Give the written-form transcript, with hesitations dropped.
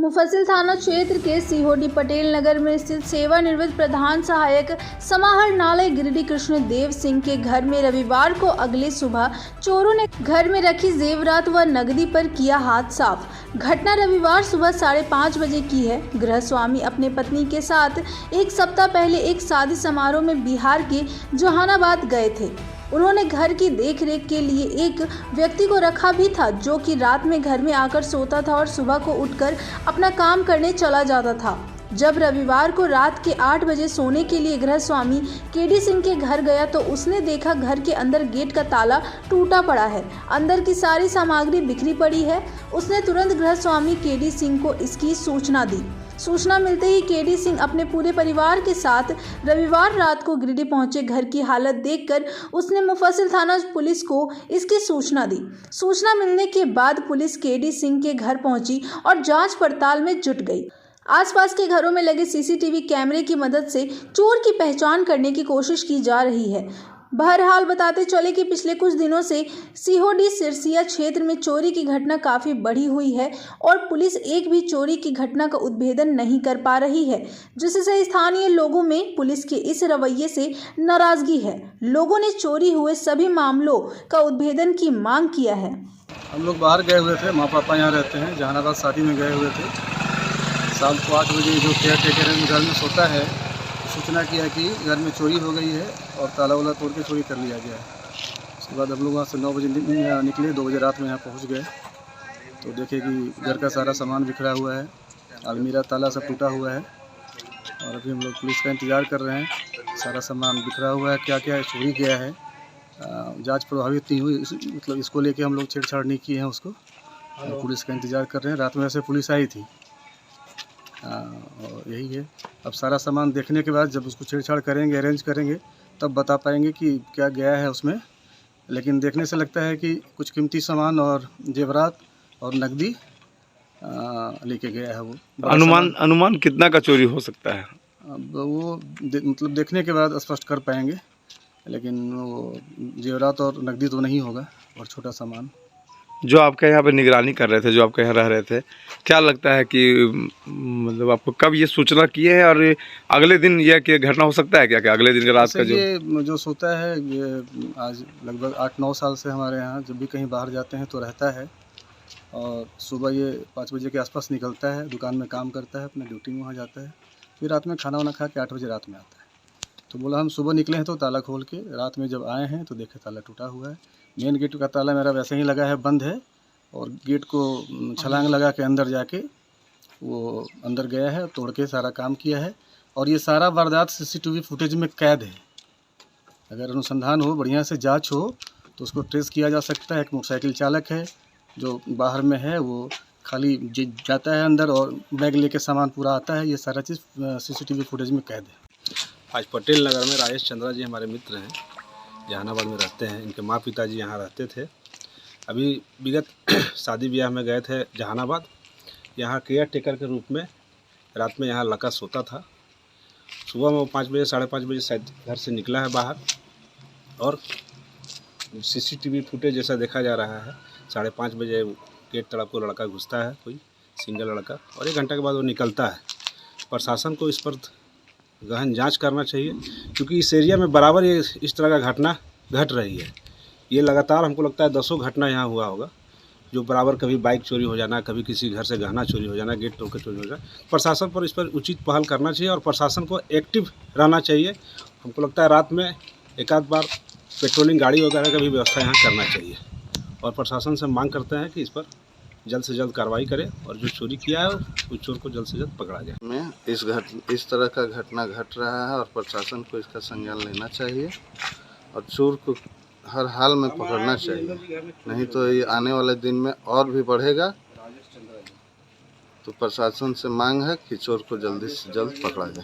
मुफस्सिल थाना क्षेत्र के सीहोडी पटेल नगर में स्थित सेवानिवृत्त प्रधान सहायक समाहरणालय गिरिडीह कृष्णदेव सिंह के घर में रविवार को अगले सुबह चोरों ने घर में रखी जेवरात व नकदी पर किया हाथ साफ। घटना रविवार सुबह 5:30 बजे की है। गृह स्वामी अपने पत्नी के साथ एक सप्ताह पहले एक शादी समारोह में बिहार के जहानाबाद गए थे। उन्होंने घर की देखरेख के लिए एक व्यक्ति को रखा भी था, जो कि रात में घर में आकर सोता था और सुबह को उठकर अपना काम करने चला जाता था। जब रविवार को रात के 8 बजे सोने के लिए गृह स्वामी केडी सिंह के घर गया तो उसने देखा घर के अंदर गेट का ताला टूटा पड़ा है, अंदर की सारी सामग्री बिखरी पड़ी है। उसने तुरंत गृह स्वामी केडी सिंह को इसकी सूचना दी। सूचना मिलते ही केडी सिंह अपने पूरे परिवार के साथ रविवार रात को गिरिडीह पहुंचे। घर की हालत देखकर उसने मुफस्सिल थाना पुलिस को इसकी सूचना दी। सूचना मिलने के बाद पुलिस केडी सिंह के घर पहुंची और जांच पड़ताल में जुट गई। आसपास के घरों में लगे सीसीटीवी कैमरे की मदद से चोर की पहचान करने की कोशिश की जा रही है। बहरहाल बताते चले कि पिछले कुछ दिनों से सीहोडी सिरसिया क्षेत्र में चोरी की घटना काफ़ी बढ़ी हुई है और पुलिस एक भी चोरी की घटना का उद्भेदन नहीं कर पा रही है, जिससे स्थानीय लोगों में पुलिस के इस रवैये से नाराजगी है। लोगों ने चोरी हुए सभी मामलों का उद्भेदन की मांग किया है। हम लोग बाहर गए हुए थे, माँ पापा यहाँ रहते हैं, जहानाबाद शादी में गए हुए थे। शाम को 8 बजे जो केयर टेकर घर में सोता है, सूचना किया कि घर में चोरी हो गई है और ताला वाला तोड़ के चोरी कर लिया गया है। उसके बाद हम लोग वहाँ से 9 बजे निकले, 2 बजे रात में यहाँ पहुँच गए तो देखे कि घर का सारा सामान बिखरा हुआ है, अलमीरा ताला सब टूटा हुआ है और अभी हम लोग पुलिस का इंतज़ार कर रहे हैं। सारा सामान बिखरा हुआ है, क्या क्या चोरी गया है, जांच प्रभावित नहीं हुई, मतलब इसको लेके हम लोग छेड़छाड़ नहीं किए हैं उसको, पुलिस का इंतज़ार कर रहे हैं। रात में ऐसे पुलिस आई थी और यही है। अब सारा सामान देखने के बाद जब उसको छेड़छाड़ करेंगे, अरेंज करेंगे, तब बता पाएंगे कि क्या गया है उसमें। लेकिन देखने से लगता है कि कुछ कीमती सामान और जेवरात और नकदी लेके गया है वो। अनुमान कितना का चोरी हो सकता है? अब वो मतलब देखने के बाद स्पष्ट कर पाएंगे, लेकिन वो जेवरात और नकदी तो नहीं होगा और छोटा सामान। जो आपके यहाँ पे निगरानी कर रहे थे, जो आपके यहाँ रह रहे थे, क्या लगता है कि मतलब आपको कब ये सूचना की है और अगले दिन यह कि घटना हो सकता है क्या कि अगले दिन रात का जो सोता है, ये आज लगभग 8-9 साल से हमारे यहाँ जब भी कहीं बाहर जाते हैं तो रहता है और सुबह ये 5 बजे के आसपास निकलता है, दुकान में काम करता है, अपने ड्यूटी में वहाँ जाता है, फिर रात में खाना वाना खा के 8 बजे रात में आता है। तो बोला हम सुबह निकले हैं तो ताला खोल के, रात में जब आए हैं तो देखे ताला टूटा हुआ है। मेन गेट का ताला मेरा वैसे ही लगा है, बंद है, और गेट को छलांग लगा के अंदर जाके वो अंदर गया है, तोड़ के सारा काम किया है। और ये सारा वारदात सीसीटीवी फुटेज में कैद है। अगर अनुसंधान हो, बढ़िया से जांच हो तो उसको ट्रेस किया जा सकता है। एक मोटरसाइकिल चालक है जो बाहर में है, वो खाली जाता है अंदर और बैग लेके सामान पूरा आता है। ये सारा चीज़ सीसीटीवी फुटेज में कैद है। आज पटेल नगर में राजेश चंद्रा जी हमारे मित्र हैं, जहानाबाद में रहते हैं। इनके माँ पिताजी यहाँ रहते थे। अभी विगत शादी ब्याह में गए थे जहानाबाद। यहाँ केयर टेकर के रूप में रात में यहाँ लड़का सोता था। सुबह में वो 5 बजे 5:30 बजे शायद घर से निकला है बाहर और सीसीटीवी फुटेज जैसा देखा जा रहा है। 5:30 बजे गेट तड़प को लड़का घुसता है, कोई सिंगल लड़का, और 1 घंटा के बाद वो निकलता है। प्रशासन को इस पर गहन जांच करना चाहिए, क्योंकि इस एरिया में बराबर ये इस तरह का घटना घट रही है। ये लगातार हमको लगता है 10 घटना यहाँ हुआ होगा, जो बराबर कभी बाइक चोरी हो जाना, कभी किसी घर से गहना चोरी हो जाना, गेट तोड़ के चोरी हो जाना। प्रशासन पर इस पर उचित पहल करना चाहिए और प्रशासन को एक्टिव रहना चाहिए। हमको लगता है रात में एक आध बार पेट्रोलिंग गाड़ी वगैरह का भी व्यवस्था यहाँ करना चाहिए और प्रशासन से मांग करते हैं कि इस पर जल्द से जल्द कार्रवाई करे और जो चोरी किया है उस चोर को जल्द से जल्द पकड़ा जाए। में इस तरह का घटना घट रहा है और प्रशासन को इसका संज्ञान लेना चाहिए और चोर को हर हाल में पकड़ना चाहिए, नहीं तो ये आने वाले दिन में और भी बढ़ेगा। तो प्रशासन से मांग है कि चोर को जल्दी से जल्द पकड़ा जाए।